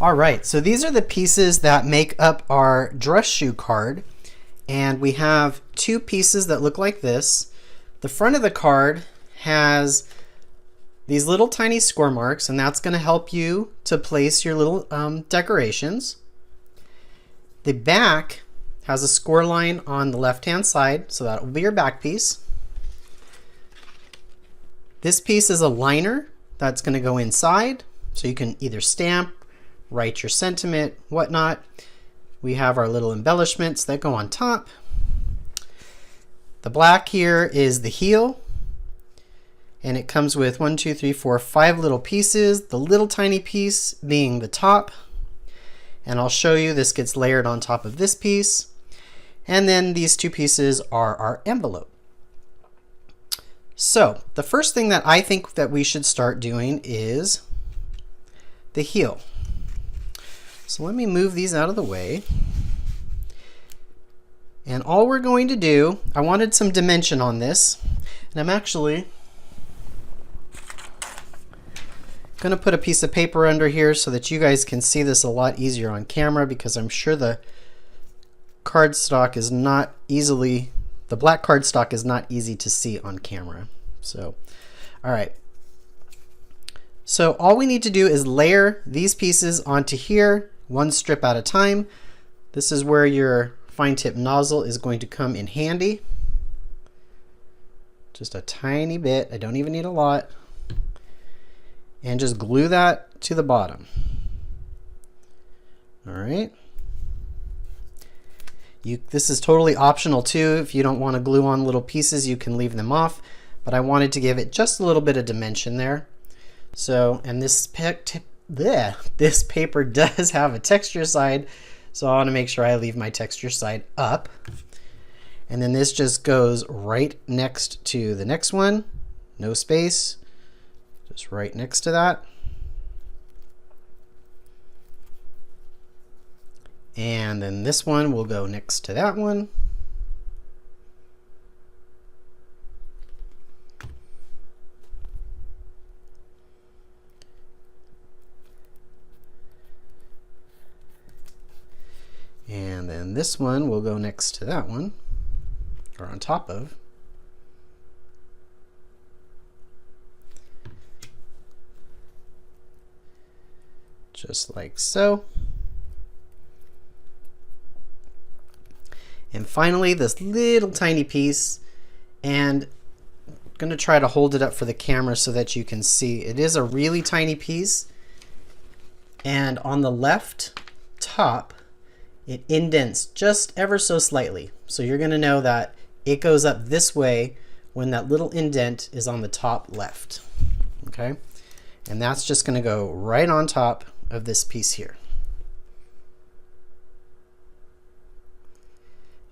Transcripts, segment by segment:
All right, so these are the pieces that make up our dress shoe card. And we have two pieces that look like this. The front of the card has these little tiny score marks, and that's going to help you to place your little decorations. The back has a score line on the left-hand side, so that will be your back piece. This piece is a liner that's going to go inside, so you can either stamp, write your sentiment, whatnot. We have our little embellishments that go on top. The black here is the heel, and it comes with 1, 2, 3, 4, 5 little pieces, the little tiny piece being the top. And I'll show you this gets layered on top of this piece. And then these two pieces are our envelope. So the first thing that I think that we should start doing is the heel. So let me move these out of the way. And all we're going to do, I wanted some dimension on this, and I'm actually going to put a piece of paper under here so that you guys can see this a lot easier on camera, because I'm sure the cardstock is not easily, the black cardstock is not easy to see on camera. So, all right. So all we need to do is layer these pieces onto here, one strip at a time. This is where your fine tip nozzle is going to come in handy. Just a tiny bit, I don't even need a lot. And just glue that to the bottom. All right. This is totally optional too. If you don't want to glue on little pieces, you can leave them off. But I wanted to give it just a little bit of dimension there. So, and this paper does have a texture side, so I want to make sure I leave my texture side up. And then this just goes right next to the next one, no space, just right next to that. And then this one will go next to that one. And then this one will go next to that one, or on top of. Just like so. And finally, this little tiny piece, and I'm going to try to hold it up for the camera so that you can see. It is a really tiny piece, and on the left top, it indents just ever so slightly. So you're going to know that it goes up this way when that little indent is on the top left. Okay? And that's just going to go right on top of this piece here.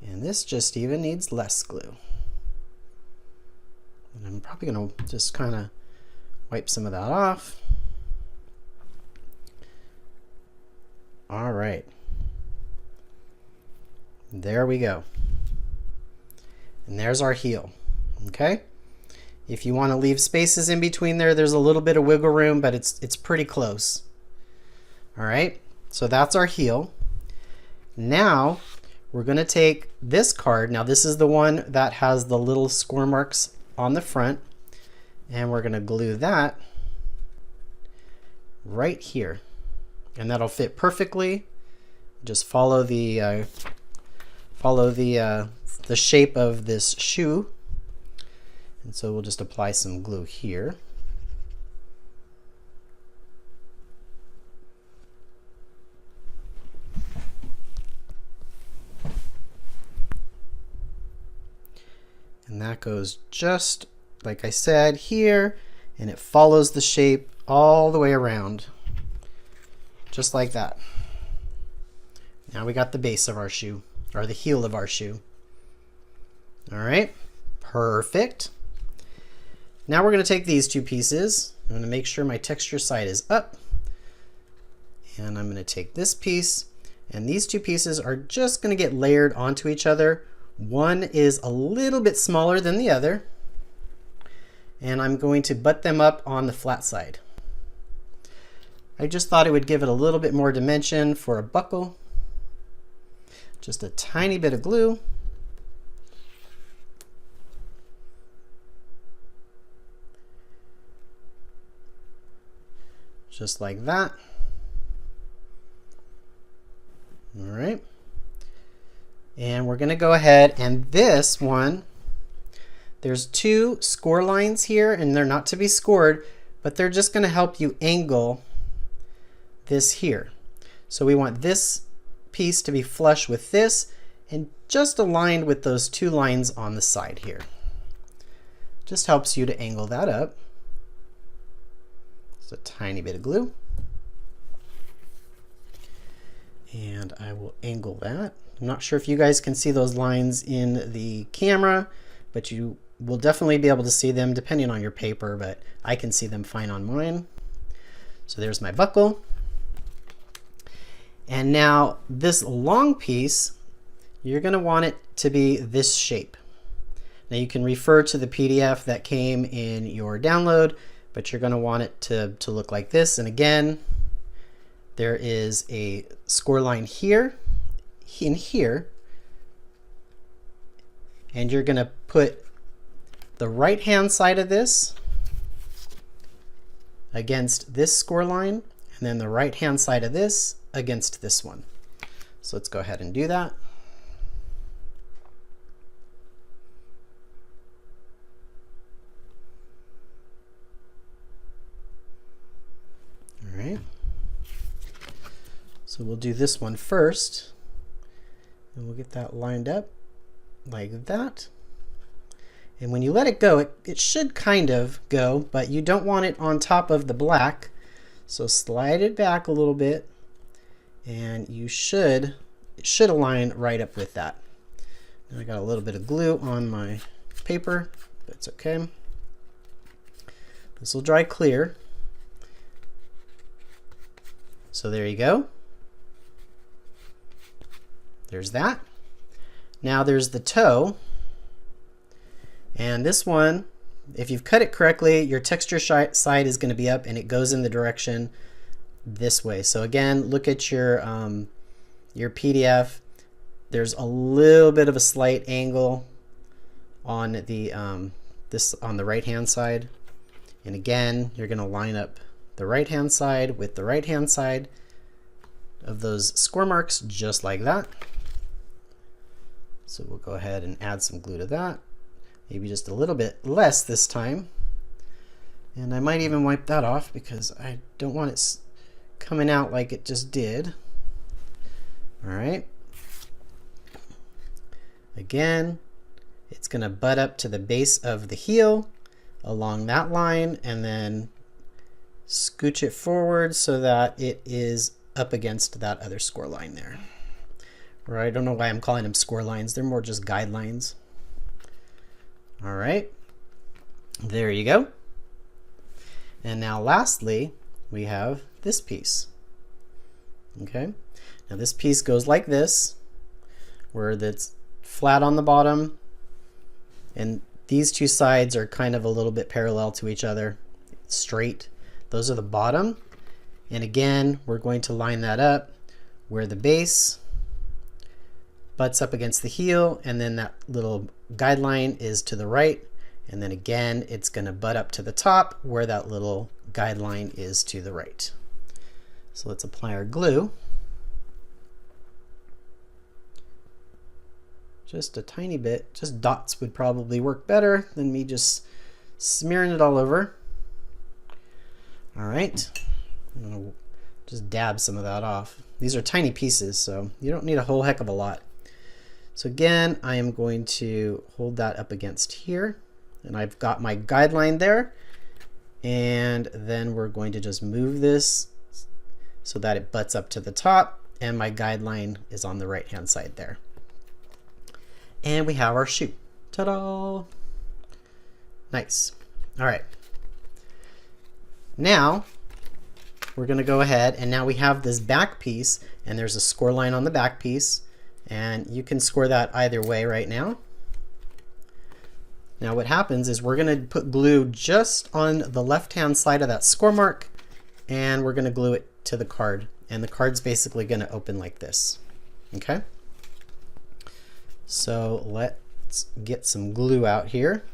And this just even needs less glue. And I'm probably going to just kind of wipe some of that off. All right. There we go. And there's our heel. Okay? If you want to leave spaces in between there, there's a little bit of wiggle room, but it's pretty close. All right? So that's our heel. Now, we're going to take this card. Now, this is the one that has the little score marks on the front, and we're going to glue that right here. And that'll fit perfectly. Just follow the shape of this shoe. And so we'll just apply some glue here. And that goes just like I said here, and it follows the shape all the way around, just like that. Now we got the base of our shoe, or the heel of our shoe. All right, perfect. Now we're going to take these two pieces. I'm going to make sure my texture side is up. And I'm going to take this piece, and these two pieces are just going to get layered onto each other. One is a little bit smaller than the other, and I'm going to butt them up on the flat side. I just thought it would give it a little bit more dimension for a buckle. Just a tiny bit of glue. Just like that. All right. And we're going to go ahead, and this one, there's 2 score lines here, and they're not to be scored, but they're just going to help you angle this here. So we want this piece to be flush with this and just aligned with those 2 lines on the side here. Just helps you to angle that up. Just a tiny bit of glue. And I will angle that. I'm not sure if you guys can see those lines in the camera, but you will definitely be able to see them depending on your paper, but I can see them fine on mine. So there's my buckle. And now this long piece, you're going to want it to be this shape. Now you can refer to the PDF that came in your download, but you're going to want it to look like this. And again, there is a score line here, in here, and you're going to put the right hand side of this against this score line, and then the right hand side of this against this one. So let's go ahead and do that. All right. So we'll do this one first, and we'll get that lined up like that. And when you let it go, it should kind of go, but you don't want it on top of the black. So slide it back a little bit, and it should align right up with that. And I got a little bit of glue on my paper, but it's okay. This will dry clear. So there you go. There's that. Now there's the toe. And this one, if you've cut it correctly, your texture side is going to be up and it goes in the direction this way. So again, look at your PDF. There's a little bit of a slight angle on the on the right hand side. And again, you're going to line up the right hand side with the right hand side of those score marks just like that. So we'll go ahead and add some glue to that. Maybe just a little bit less this time. And I might even wipe that off because I don't want it coming out like it just did. All right. Again, it's going to butt up to the base of the heel along that line and then scooch it forward so that it is up against that other score line there. Or I don't know why I'm calling them score lines. They're more just guidelines. All right, there you go. And now lastly, we have this piece. Okay, now this piece goes like this, where that's flat on the bottom, and these 2 sides are kind of a little bit parallel to each other, straight. Those are the bottom. And again, we're going to line that up where the base butts up against the heel, and then that little guideline is to the right, and then again it's going to butt up to the top where that little guideline is to the right. So let's apply our glue. Just a tiny bit, just dots would probably work better than me just smearing it all over. All right, I'm going to just dab some of that off. These are tiny pieces, so you don't need a whole heck of a lot. So again, I am going to hold that up against here, and I've got my guideline there, and then we're going to just move this so that it butts up to the top, and my guideline is on the right hand side there. And we have our shoe. Ta-da! Nice. All right. Now we're going to go ahead, and now we have this back piece, and there's a score line on the back piece. And you can score that either way right now. Now what happens is we're going to put glue just on the left-hand side of that score mark, and we're going to glue it to the card, and the card's basically going to open like this. Okay? So let's get some glue out here.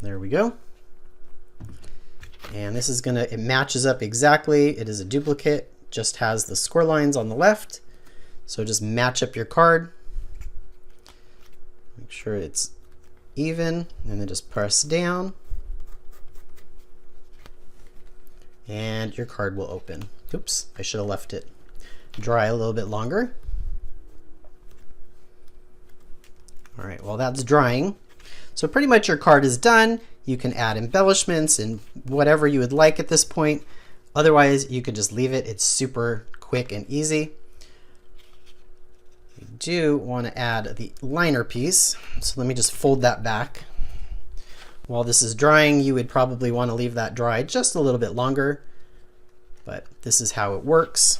There we go. And this is it matches up exactly. It is a duplicate, just has the score lines on the left. So just match up your card. Make sure it's even, and then just press down. And your card will open. Oops, I should have left it dry a little bit longer. All right, well that's drying. So pretty much your card is done. You can add embellishments and whatever you would like at this point. Otherwise, you could just leave it. It's super quick and easy. You do want to add the liner piece. So let me just fold that back. While this is drying, you would probably want to leave that dry just a little bit longer, but this is how it works.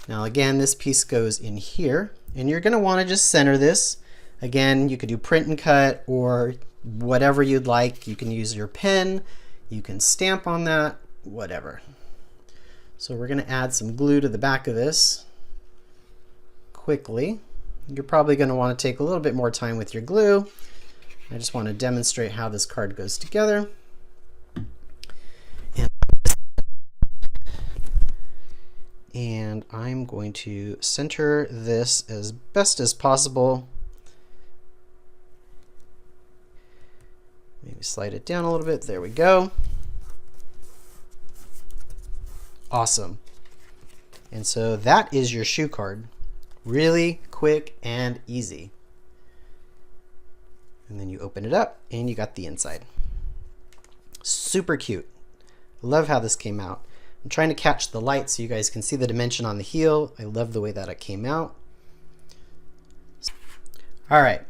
Now again, this piece goes in here, and you're going to want to just center this. Again, you could do print and cut or whatever you'd like. You can use your pen, you can stamp on that, whatever. So we're going to add some glue to the back of this quickly. You're probably going to want to take a little bit more time with your glue. I just want to demonstrate how this card goes together. And I'm going to center this as best as possible. Maybe slide it down a little bit. There we go. Awesome. And so that is your shoe card. Really quick and easy. And then you open it up and you got the inside. Super cute. Love how this came out. I'm trying to catch the light so you guys can see the dimension on the heel. I love the way that it came out. All right,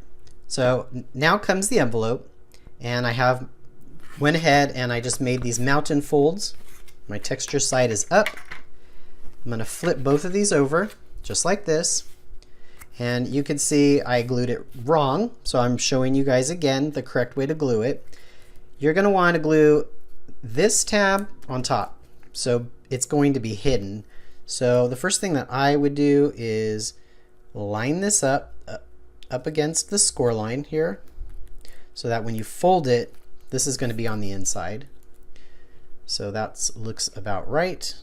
so now comes the envelope, and I went ahead and I just made these mountain folds. My texture side is up. I'm gonna flip both of these over just like this. And you can see I glued it wrong, so I'm showing you guys again the correct way to glue it. You're going to want to glue this tab on top, so it's going to be hidden. So the first thing that I would do is line this up against the score line here, so that when you fold it, this is going to be on the inside. So that looks about right.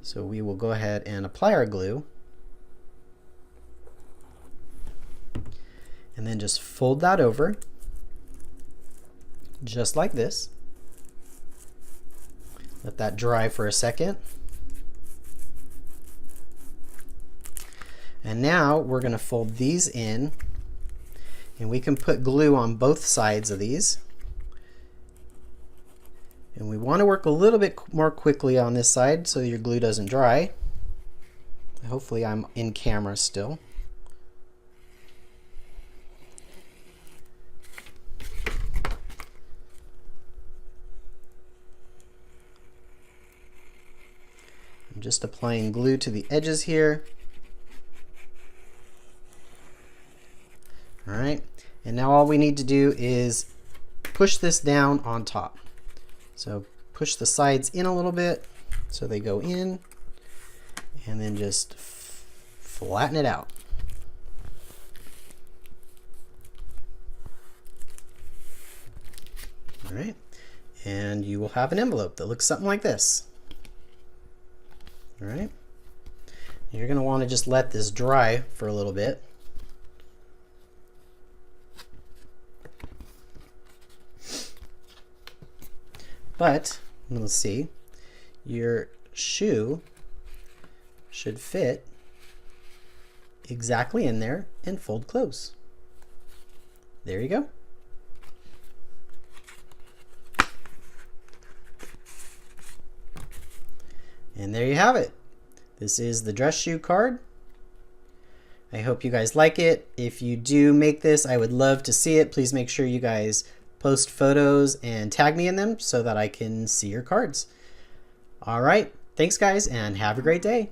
So we will go ahead and apply our glue. And then just fold that over, just like this. Let that dry for a second. And now we're going to fold these in, and we can put glue on both sides of these. And we want to work a little bit more quickly on this side so your glue doesn't dry. Hopefully I'm in camera still. I'm just applying glue to the edges here. All right, and now all we need to do is push this down on top. So push the sides in a little bit so they go in, and then just flatten it out. All right, and you will have an envelope that looks something like this. All right, you're going to want to just let this dry for a little bit. But let's see, your shoe should fit exactly in there and fold close. There you go. And there you have it. This is the dress shoe card. I hope you guys like it. If you do make this, I would love to see it. Please make sure you guys post photos and tag me in them so that I can see your cards. All right, thanks guys, and have a great day.